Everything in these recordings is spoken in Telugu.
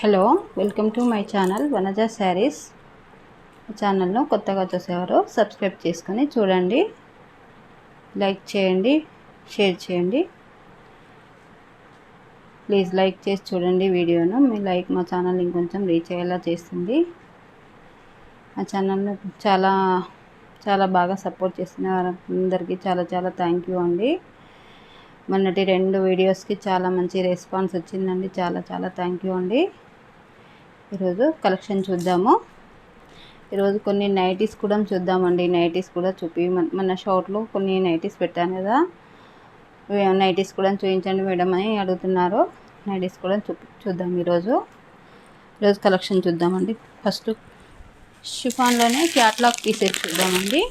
Hello, welcome to my channel Vanaja saris. ఛానల్ను కొత్తగా చూసేవారు సబ్స్క్రైబ్ చేసుకొని చూడండి, లైక్ చేయండి, షేర్ చేయండి. ప్లీజ్ లైక్ చేసి చూడండి వీడియోను. మీ లైక్ మా ఛానల్ ఇంకొంచెం రీచ్ అయ్యేలా చేస్తుంది. మా ఛానల్ను చాలా బాగా సపోర్ట్ చేసిన వారందరికీ చాలా థ్యాంక్ యూ అండి. మొన్నటి 2 వీడియోస్కి చాలా మంచి రెస్పాన్స్ వచ్చిందండి. చాలా థ్యాంక్ యూ అండి. ఈరోజు కలెక్షన్ చూద్దాము. ఈరోజు కొన్ని నైటీస్ కూడా చూద్దామండి. నైటీస్ కూడా మన షార్ట్లో కొన్ని నైటీస్ పెట్టాను కదా, నైటీస్ కూడా చూపించండి మేడం అని అడుగుతున్నారు. నైటీస్ కూడా చూద్దాం. ఈరోజు కలెక్షన్ చూద్దామండి. ఫస్ట్ షిఫాన్లోనే క్యాట్లాగ్ పీసెస్ చూద్దామండి.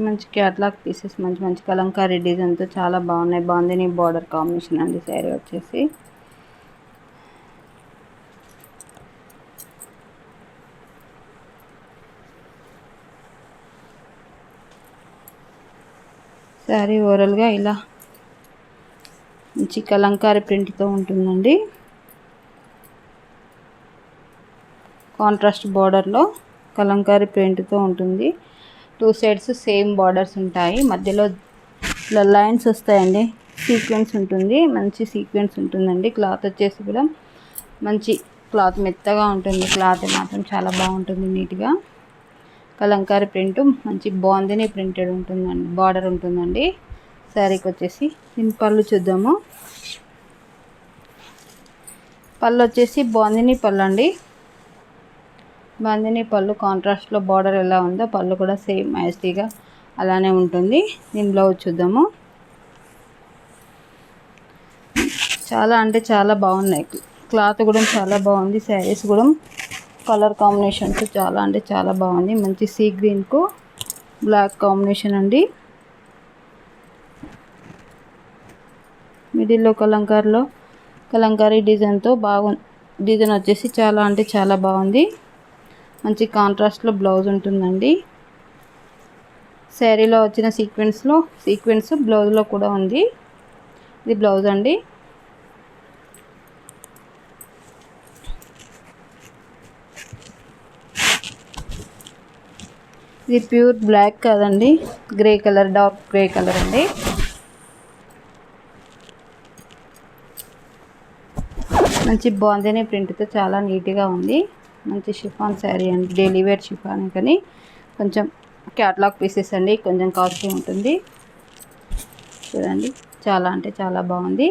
మంచి క్యాట్లాగ్ పీసెస్, మంచి కలంకారీ డిజైన్తో చాలా బాగున్నాయి. బాందిని బార్డర్ కాంబినేషన్ అండి. శారీ వచ్చేసి శారీ ఓవరాల్గా ఇలా మంచి కలంకారీ ప్రింట్తో ఉంటుందండి. కాంట్రాస్ట్ బార్డర్లో కలంకారీ ప్రింట్తో ఉంటుంది. 2 సైడ్స్ సేమ్ బార్డర్స్ ఉంటాయి. మధ్యలో లైన్స్ వస్తాయండి. సీక్వెన్స్ ఉంటుంది, మంచి సీక్వెన్స్ ఉంటుందండి. క్లాత్ వచ్చేసి కూడా మంచి క్లాత్, మెత్తగా ఉంటుంది. క్లాత్ మాత్రం చాలా బాగుంటుంది. నీట్గా కలంకారీ ప్రింట్, మంచి బాందిని ప్రింటెడ్ ఉంటుందండి. బార్డర్ ఉంటుందండి శారీకి వచ్చేసి. దీని పళ్ళు చూద్దాము. పళ్ళు వచ్చేసి బాందిని పళ్ళు అండి. బాందిని పళ్ళు కాంట్రాస్ట్లో బార్డర్ ఎలా ఉందో పళ్ళు కూడా సేమ్ యాస్టీగా అలానే ఉంటుంది. దీని బ్లౌజ్ చూద్దాము. చాలా బాగున్నాయి. క్లాత్ కూడా చాలా బాగుంది. శారీస్ కూడా కలర్ కాంబినేషన్స్ చాలా బాగుంది. మంచి సీ గ్రీన్కు బ్లాక్ కాంబినేషన్ అండి. మిడిల్లో కలంకారీ డిజైన్తో డిజైన్ వచ్చేసి చాలా బాగుంది. మంచి కాంట్రాస్ట్లో బ్లౌజ్ ఉంటుందండి. శారీలో వచ్చిన సీక్వెన్స్ బ్లౌజ్లో కూడా ఉంది. ఇది బ్లౌజ్ అండి. ఇది ప్యూర్ బ్లాక్ కాదండి, grey colour, dark grey colour అండి. మంచి బాందిని ప్రింట్తో చాలా నీట్గా ఉంది. మంచి షిఫాన్ శారీ అండి. డైలీ వేర్ షిఫాన్ కానీ కొంచెం క్యాట్లాగ్ పీసెస్ అండి. కొంచెం కాస్ట్లీ ఉంటుంది. చూడండి, చాలా బాగుంది.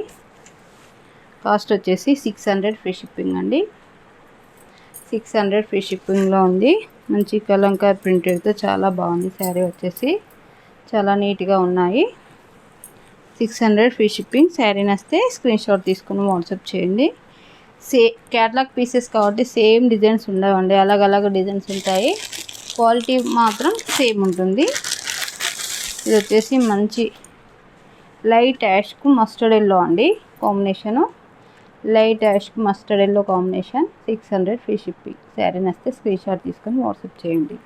కాస్ట్ వచ్చేసి 600 ఫ్రీ షిప్పింగ్ అండి. 600 ఫ్రీ షిప్పింగ్లో ఉంది. మంచి కలంకారీ ప్రింటెడ్తో చాలా బాగుంది. శారీ వచ్చేసి చాలా నీట్గా ఉన్నాయి. 600 ఫ్రీ షిప్పింగ్. శారీ నస్తే స్క్రీన్ షాట్ తీసుకుని వాట్సాప్ చేయండి. క్యాట్లాగ్ పీసెస్ కాబట్టి సేమ్ డిజైన్స్ ఉండవండి, అలగ్ డిజైన్స్ ఉంటాయి. క్వాలిటీ మాత్రం సేమ్ ఉంటుంది. ఇది వచ్చేసి మంచి లైట్ యాష్కు మస్టర్డ్ ఎల్లో అండి కాంబినేషను. లైట్ యాష్కు mustard yellow combination. 600 free shipping. Sari నస్తే స్క్రీన్ షాట్ తీసుకొని వాట్సాప్ చేయండి.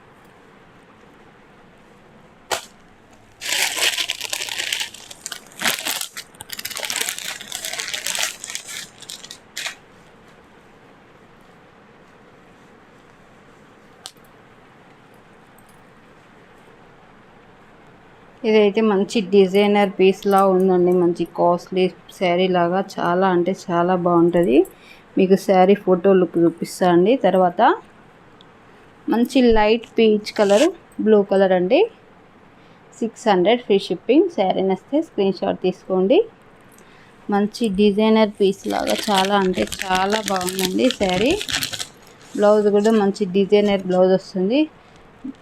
ఇదైతే మంచి డిజైనర్ పీస్లా ఉందండి. మంచి కాస్ట్లీ శారీ లాగా చాలా బాగుంటుంది. మీకు శారీ ఫోటో లుక్ చూపిస్తా అండి. తర్వాత మంచి light peach colour, blue colour అండి. 600 ఫ్రీ షిప్పింగ్. శారీ నస్తే స్క్రీన్ షాట్ తీసుకోండి. మంచి డిజైనర్ పీస్ లాగా చాలా బాగుందండి శారీ. బ్లౌజ్ కూడా మంచి డిజైనర్ బ్లౌజ్ వస్తుంది.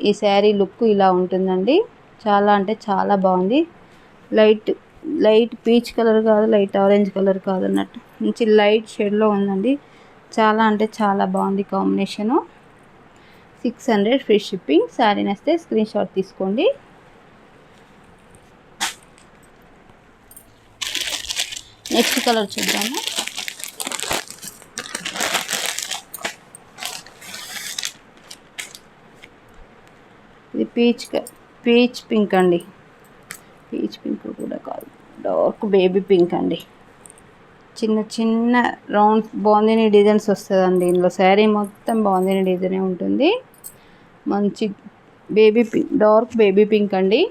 ఈ శారీ లుక్ ఇలా ఉంటుందండి. చాలా బాగుంది. లైట్ పీచ్ కలర్ కాదు, లైట్ ఆరెంజ్ కలర్ కాదు అన్నట్టు మంచి లైట్ షేడ్లో ఉందండి. చాలా బాగుంది కాంబినేషను. 600 free shipping. శారీ నస్తే స్క్రీన్ షాట్ తీసుకోండి. నెక్స్ట్ కలర్ చూద్దాము. పీచ్ పింక్ అండి. పీచ్ పింక్ కూడా కాదు, డార్క్ బేబీ పింక్ అండి. చిన్న చిన్న రౌండ్ బాందిని డిజైన్స్ వస్తుందండి ఇందులో. శారీ మొత్తం బాందిని డిజైనే ఉంటుంది. మంచి baby pink, dark baby pink అండి.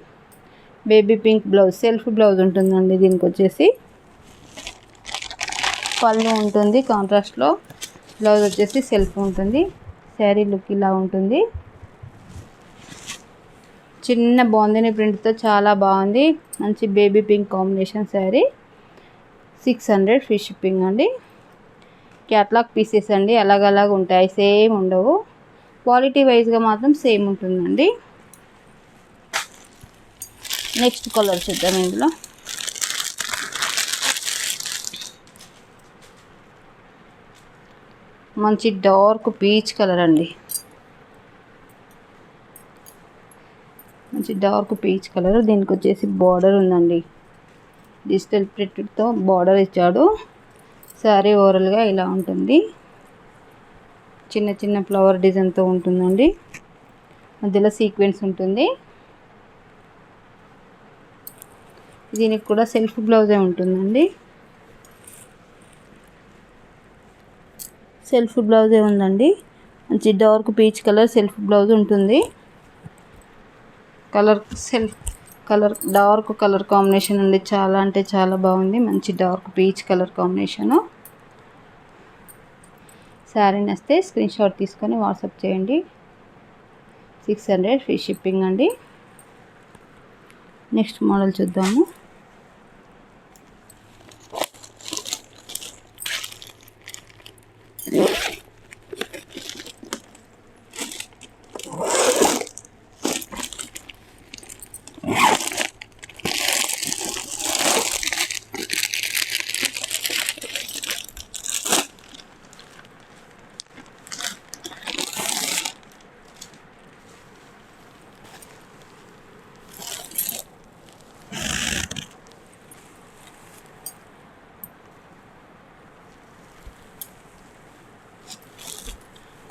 Baby pink blouse, self blouse ఉంటుందండి. దీనికి వచ్చేసి పళ్ళు ఉంటుంది కాంట్రాస్ట్లో, బ్లౌజ్ వచ్చేసి సెల్ఫ్ ఉంటుంది. శారీ లుక్ ఇలా ఉంటుంది. చిన్న బాందిని ప్రింట్తో చాలా బాగుంది. మంచి baby pink combination sari. 600 free shipping అండి. క్యాట్లాగ్ పీసెస్ అండి, అలాగ ఉంటాయి, సేమ్ ఉండవు. క్వాలిటీ వైజ్గా మాత్రం సేమ్ ఉంటుందండి. నెక్స్ట్ కలర్ చూద్దాం. ఇందులో మంచి డార్క్ పీచ్ కలర్ అండి. మంచి డార్క్ పీచ్ కలర్. దీనికి వచ్చేసి బార్డర్ ఉందండి, డిజిటల్ ప్రింట్తో బార్డర్ ఇచ్చాడు. శారీ ఓవరాల్గా ఇలా ఉంటుంది. చిన్న చిన్న ఫ్లవర్ డిజైన్తో ఉంటుందండి. మధ్యలో సీక్వెన్స్ ఉంటుంది. దీనికి కూడా సెల్ఫ్ బ్లౌజే ఉంటుందండి. సెల్ఫ్ బ్లౌజే ఉందండి. మంచి dark peach colour self blouse ఉంటుంది. డార్క్ కలర్ కాంబినేషన్ అండి. చాలా అంటే చాలా బాగుంది. మంచి dark peach colour combination. Sari నచ్చితే స్క్రీన్ షాట్ తీసుకొని వాట్సాప్ చేయండి. 600 ఫ్రీ షిప్పింగ్ అండి. నెక్స్ట్ మోడల్ చూద్దాము.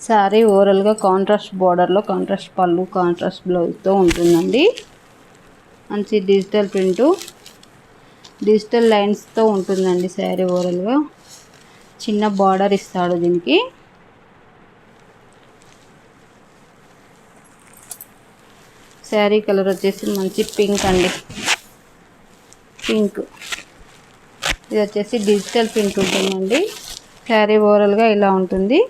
శారీ ఓవరాల్గా కాంట్రాస్ట్ బార్డర్లో కాంట్రాస్ట్ పళ్ళు, కాంట్రాస్ట్ బ్లౌజ్తో ఉంటుందండి. మంచి డిజిటల్ ప్రింటు, డిజిటల్ లైన్స్తో ఉంటుందండి. శారీ ఓవరాల్గా చిన్న బార్డర్ ఇస్తాడు దీనికి. శారీ కలర్ వచ్చేసి మంచి పింక్ అండి. పింక్, ఇది వచ్చేసి డిజిటల్ ప్రింట్ ఉంటుందండి. శారీ ఓవరాల్గా ఇలా ఉంటుంది.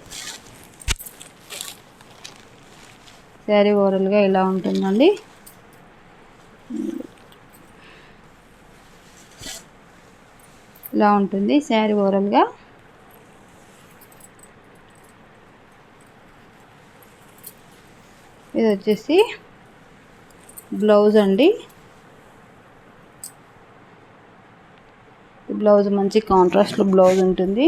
శారీ ఓవరాల్గా ఇలా ఉంటుందండి. ఇలా ఉంటుంది శారీ ఓవరాల్గా. ఇది వచ్చేసి బ్లౌజ్ అండి. బ్లౌజ్ మంచి కాంట్రాస్ట్లో బ్లౌజ్ ఉంటుంది.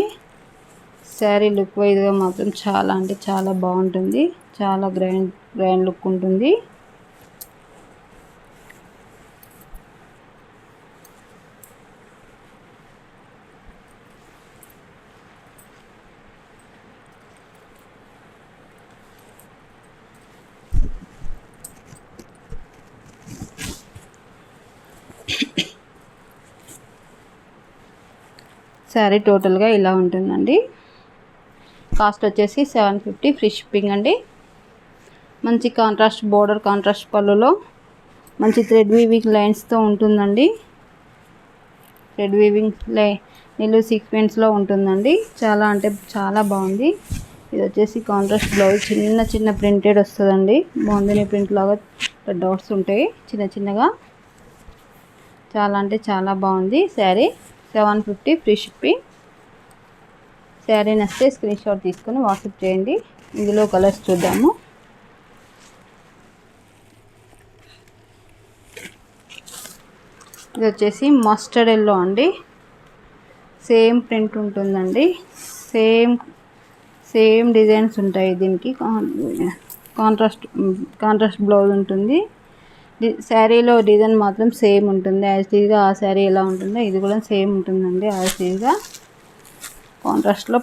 శారీ లుక్ వైజ్గా మాత్రం చాలా అంటే చాలా బాగుంటుంది. చాలా గ్రాండ్ లుక్ ఉంటుంది. శారీ టోటల్గా ఇలా ఉంటుందండి. కాస్ట్ వచ్చేసి 750 ఫ్రీ షిప్పింగ్ అండి. మంచి కాంట్రాస్ట్ బోర్డర్, కాంట్రాస్ట్ పళ్ళులో మంచి థ్రెడ్ వీవింగ్ లైన్స్తో ఉంటుందండి. థ్రెడ్ వీవింగ్ నిలువు సీక్వెన్స్లో ఉంటుందండి. చాలా అంటే చాలా బాగుంది. ఇది వచ్చేసి కాంట్రాస్ట్ బ్లౌజ్, చిన్న చిన్న ప్రింటెడ్ వస్తుందండి. బాగుంది, ప్రింట్ లాగా డాట్స్ ఉంటాయి చిన్న చిన్నగా. చాలా అంటే చాలా బాగుంది శారీ. 750 free shipping. శారీ నచ్చితే స్క్రీన్ షాట్ తీసుకొని వాట్సాప్ చేయండి. ఇందులో కలర్స్ చూద్దాము. ఇది వచ్చేసి మస్టర్డ్ ఎల్లో అండి. సేమ్ ప్రింట్ ఉంటుందండి. సేమ్ డిజైన్స్ ఉంటాయి దీనికి. కాంట్రాస్ట్ బ్లౌజ్ ఉంటుంది. శారీలో డిజైన్ మాత్రం సేమ్ ఉంటుంది. యాజ్ టీజ్గా ఆ శారీ ఎలా ఉంటుందో ఇది కూడా సేమ్ ఉంటుందండి. యాజ్ టీజ్గా కాంట్రాస్ట్లో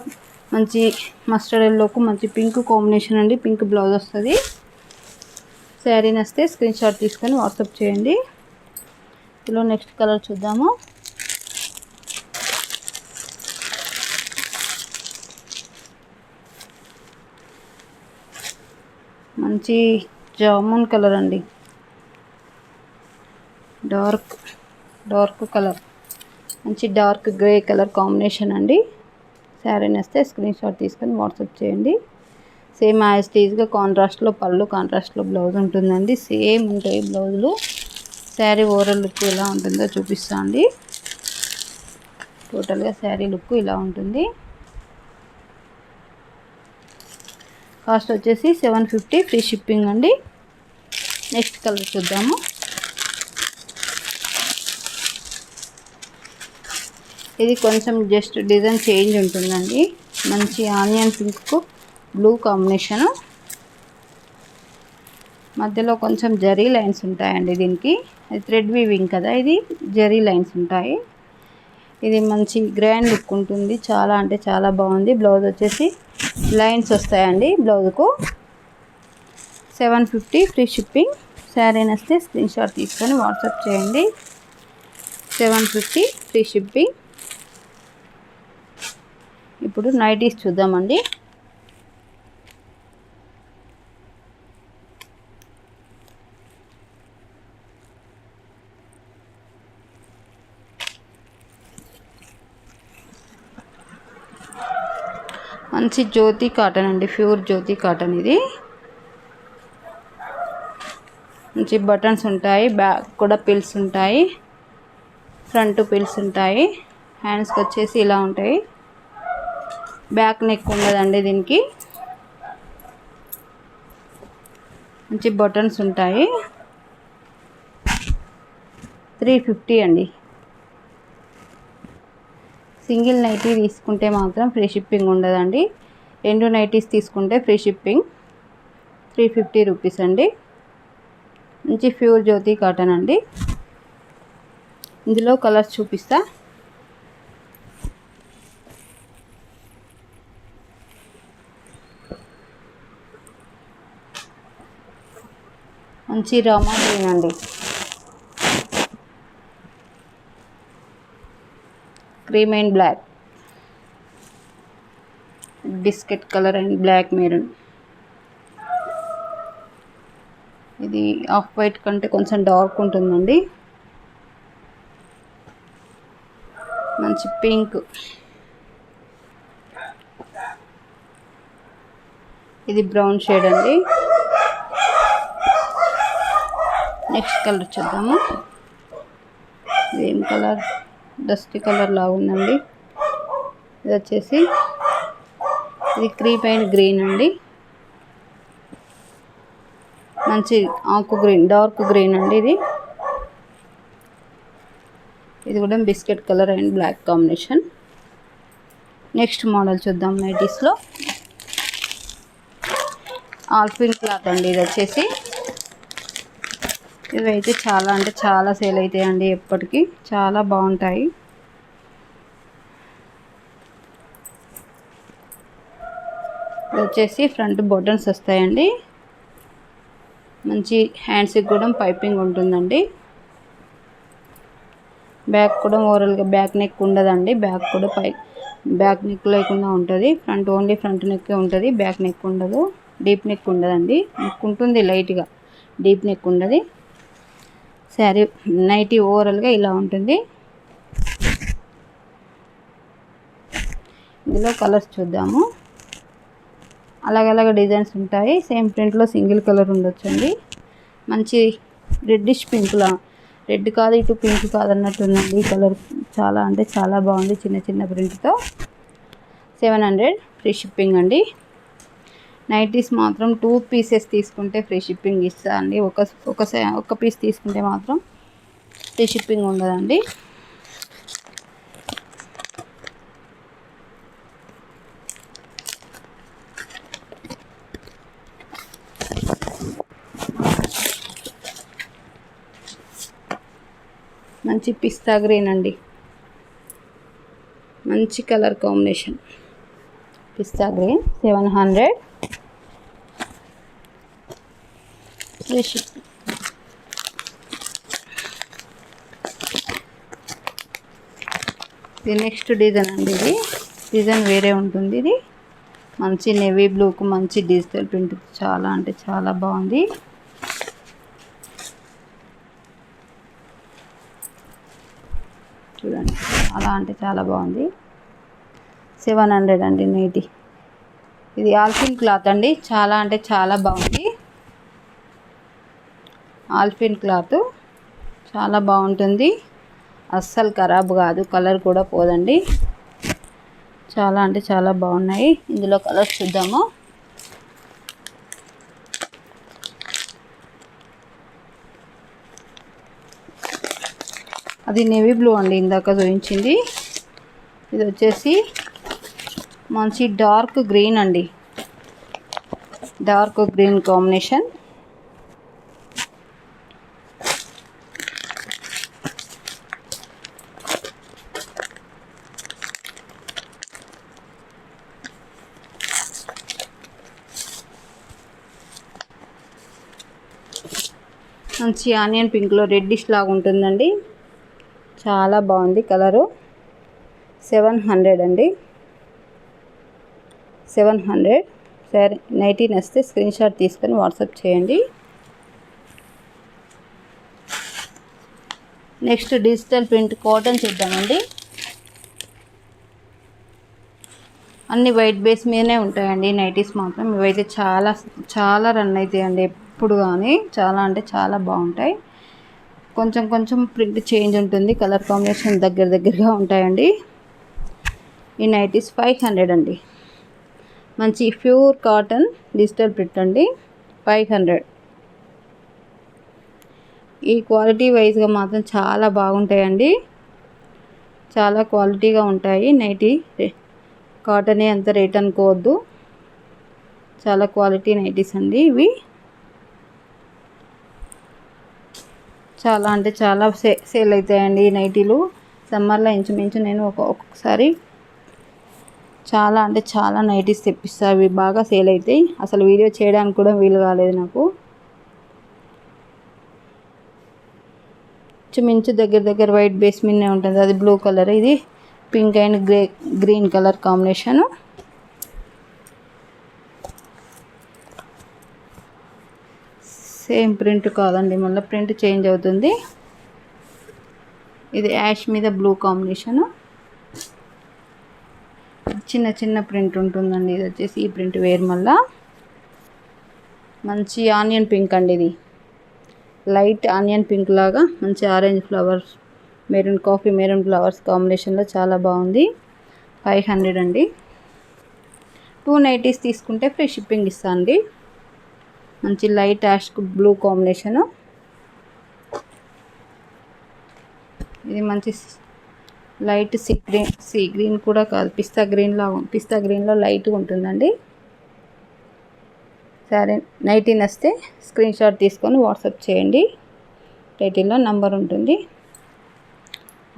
మంచి మస్టర్డ్ ఎల్లోకు మంచి పింక్ కాంబినేషన్ అండి. పింక్ బ్లౌజ్ వస్తుంది. శారీ నచ్చితే స్క్రీన్ షాట్ తీసుకొని వాట్సాప్ చేయండి. ఇందులో నెక్స్ట్ కలర్ చూద్దాము. మంచి జామున్ కలర్ అండి, డార్క్ కలర్, మంచి డార్క్ గ్రే కలర్ కాంబినేషన్ అండి. శారీ నచ్చితే స్క్రీన్ షాట్ తీసుకొని వాట్సాప్ చేయండి. సేమ్ యాజ్ టీజ్గా కాంట్రాస్ట్లో పళ్ళు, కాంట్రాస్ట్లో బ్లౌజ్ ఉంటుందండి. సేమ్ ఉంటాయి బ్లౌజులు. శారీ ఓవరాల్ లుక్ ఎలా ఉంటుందో చూపిస్తా అండి. టోటల్గా శారీ లుక్ ఇలా ఉంటుంది. కాస్ట్ వచ్చేసి 750 ఫ్రీ షిప్పింగ్ అండి. నెక్స్ట్ కలర్ చూద్దాము. ఇది కొంచెం జస్ట్ డిజైన్ చేంజ్ ఉంటుందండి. మంచి ఆనియన్ పింక్ బ్లూ కాంబినేషను, మధ్యలో కొంచెం జరీ లైన్స్ ఉంటాయండి. దీనికి ఇది థ్రెడ్ వీవింగ్ కదా, ఇది జరీ లైన్స్ ఉంటాయి. ఇది మంచి గ్రాండ్ లుక్ ఉంటుంది. చాలా అంటే చాలా బాగుంది. బ్లౌజ్ వచ్చేసి లైన్స్ వస్తాయండి. బ్లౌజ్కు 750 ఫ్రీ షిప్పింగ్. శారీ నచ్చితే స్క్రీన్ షాట్ తీసుకొని వాట్సాప్ చేయండి. 750 ఫ్రీ షిప్పింగ్. ఇప్పుడు నైటీస్ చూద్దామండి. మంచి జ్యోతి కాటన్ అండి, ప్యూర్ జ్యోతి కాటన్. ఇది మంచి బటన్స్ ఉంటాయి, బ్యాక్ కూడా పిల్స్ ఉంటాయి, ఫ్రంట్ పిల్స్ ఉంటాయి. హ్యాండ్స్కి వచ్చేసి ఇలా ఉంటాయి. బ్యాక్ నెక్ ఉండదండి దీనికి. మంచి బటన్స్ ఉంటాయి. 350 అండి. సింగిల్ నైటీ తీసుకుంటే మాత్రం ఫ్రీ షిప్పింగ్ ఉండదండి. 2 నైటీస్ తీసుకుంటే ఫ్రీ షిప్పింగ్ 350 రూపీస్ అండి. మంచి ప్యూర్ జ్యోతి కాటన్ అండి. ఇందులో కలర్స్ చూపిస్తా. మంచి రామా గ్రీన్ అండి, cream and black, biscuit colour and black maroon. ఇది ఆఫ్ వైట్ కంటే కొంచెం డార్క్ ఉంటుందండి. మంచి పింక్, ఇది బ్రౌన్ షేడ్ అండి. నెక్స్ట్ కలర్ చూద్దాము. ఏం కలర్, డస్టీ కలర్ లాగా ఉందండి. ఇది వచ్చేసి ఇది క్రీమ్ అండ్ గ్రీన్ అండి. మంచి ఆకు గ్రీన్, డార్క్ గ్రీన్ అండి. ఇది కూడా biscuit colour and black combination. Next model చూద్దాం. నైటీస్లో ఆల్ఫిన్ క్లాత్ అండి. ఇది వచ్చేసి ఇవైతే చాలా అంటే చాలా సేల్ అవుతాయండి. ఎప్పటికీ చాలా బాగుంటాయి. ఇది వచ్చేసి ఫ్రంట్ బటన్స్ వస్తాయండి. మంచి హ్యాండ్స్కి కూడా పైపింగ్ ఉంటుందండి. బ్యాక్ కూడా ఓవరాల్గా బ్యాక్ నెక్ ఉండదండి. బ్యాక్ కూడా బ్యాక్ నెక్ లేకుండా ఉంటుంది. ఫ్రంట్ ఓన్లీ ఫ్రంట్ నెక్ ఉంటుంది, బ్యాక్ నెక్ ఉండదు. డీప్ నెక్ ఉండదండి. నెక్ ఉంటుంది లైట్గా, డీప్ నెక్ ఉండదు. శారీ నైటీ ఓవరాల్గా ఇలా ఉంటుంది. ఇందులో కలర్స్ చూద్దాము. అలాగ డిజైన్స్ ఉంటాయి. సేమ్ ప్రింట్లో సింగిల్ కలర్ ఉండొచ్చండి. మంచి రెడ్డిష్ పింక్లా, రెడ్ కాదు ఇటు పింక్ కాదు అన్నట్టు ఉందండి. ఈ కలర్ చాలా అంటే చాలా బాగుంది. చిన్న చిన్న ప్రింట్తో 700 ఫ్రీ షిప్పింగ్ అండి. నైటీస్ మాత్రం 2 పీసెస్ తీసుకుంటే ఫ్రీ షిప్పింగ్ ఇస్తా అండి. ఒక పీస్ తీసుకుంటే మాత్రం ఫ్రీ షిప్పింగ్ ఉండదండి. మంచి పిస్తా గ్రీన్ అండి, మంచి కలర్ కాంబినేషన్. పిస్తా గ్రీన్ 700. Free shipping. ఇది నెక్స్ట్ డిజైన్ అండి. ఇది డిజైన్ వేరే ఉంటుంది. ఇది మంచి నేవీ బ్లూకు మంచి డిజిటల్ ప్రింట్, చాలా అంటే చాలా బాగుంది. చూడండి, చాలా అంటే చాలా బాగుంది. 700 అండి నేటి. ఇది ఆల్ఫిన్ క్లాత్ అండి, చాలా అంటే చాలా బాగుంది. ఆల్ఫిన్ క్లాత్ చాలా బాగుంటుంది, అస్సలు ఖరాబ్ కాదు, కలర్ కూడా పోదండి. చాలా అంటే చాలా బాగున్నాయి. ఇందులో కలర్స్ చూద్దాము. అది నేవీ బ్లూ అండి, ఇందాక చూపించింది. ఇది వచ్చేసి మంచి డార్క్ గ్రీన్ అండి, డార్క్ గ్రీన్ కాంబినేషన్. మంచి ఆనియన్ పింక్లో రెడ్డిష్ లాగా ఉంటుందండి, చాలా బాగుంది కలరు. 700 అండి, 700. సరే, నైటీ నచ్చితే స్క్రీన్ షాట్ తీసుకొని వాట్సాప్ చేయండి. నెక్స్ట్ డిజిటల్ ప్రింట్ కాటన్ చూద్దామండి. అన్ని వైట్ బేస్ మీదనే ఉంటాయండి నైటీస్ మాత్రం. ఇవైతే చాలా చాలా రన్ అవుతాయండి ఎప్పుడు కానీ, చాలా అంటే చాలా బాగుంటాయి. కొంచెం కొంచెం ప్రింట్ చేంజ్ ఉంటుంది, కలర్ కాంబినేషన్ దగ్గరగా ఉంటాయండి. ఈ నైటీస్ 500 అండి. మంచి ప్యూర్ కాటన్ డిజిటల్ ప్రింట్ అండి, 500. ఈ క్వాలిటీ వైజ్గా మాత్రం చాలా బాగుంటాయండి, చాలా క్వాలిటీగా ఉంటాయి. నైటీ కాటనే అంత రేట్ అనుకోవద్దు, చాలా క్వాలిటీ నైటీస్ అండి ఇవి. చాలా అంటే చాలా సేల్ అవుతాయండి ఈ నైటీలు. సమ్మర్లో ఇంచుమించు నేను ఒక్కొక్కసారి చాలా అంటే చాలా నైటీస్ తెప్పిస్తా, అవి బాగా సేల్ అవుతాయి. అసలు వీడియో చేయడానికి కూడా వీలు కాలేదు నాకు. ఇంచుమించు దగ్గర వైట్ బేస్ మీదనే ఉంటుంది. అది బ్లూ కలర్, ఇది pink and green colour combination. Same print కాదండి, మళ్ళీ ప్రింట్ చేంజ్ అవుతుంది. ఇది యాష్ మీద బ్లూ కాంబినేషను, చిన్న ప్రింట్ ఉంటుందండి. ఇది వచ్చేసి ఈ ప్రింట్ వేరు. మళ్ళా మంచి ఆనియన్ పింక్ అండి, ఇది లైట్ ఆనియన్ పింక్ లాగా మంచి orange flowers, coffee maroon flowers కాంబినేషన్లో చాలా బాగుంది. 500 అండి. 2 నైటీస్ తీసుకుంటే ఫ్రీ షిప్పింగ్ ఇస్తా అండి. మంచి లైట్ యాష్ బ్లూ కాంబినేషను. ఇది మంచి లైట్ సీ గ్రీన్ కూడా కాదు, పిస్తా గ్రీన్లో లైట్గా ఉంటుందండి. సరే, నైటీ నచ్చితే స్క్రీన్ షాట్ తీసుకొని వాట్సాప్ చేయండి, టైటిల్లో నంబర్ ఉంటుంది.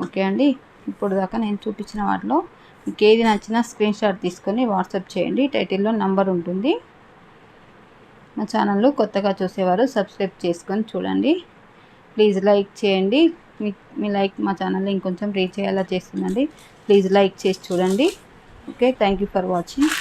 ఓకే అండి, ఇప్పుడు దాకా నేను చూపించిన వాటిలో మీకు ఏది నచ్చినా స్క్రీన్ షాట్ తీసుకొని వాట్సాప్ చేయండి, టైటిల్లో నంబర్ ఉంటుంది. మా ఛానల్ కొత్తగా చూసేవారు సబ్స్క్రైబ్ చేసుకొని చూడండి. ప్లీజ్ లైక్ చేయండి, మీ లైక్ మా ఛానల్లో ఇంకొంచెం రీచ్ అయ్యేలా చేస్తుందండి. ప్లీజ్ లైక్ చేసి చూడండి. Okay, thank you for watching.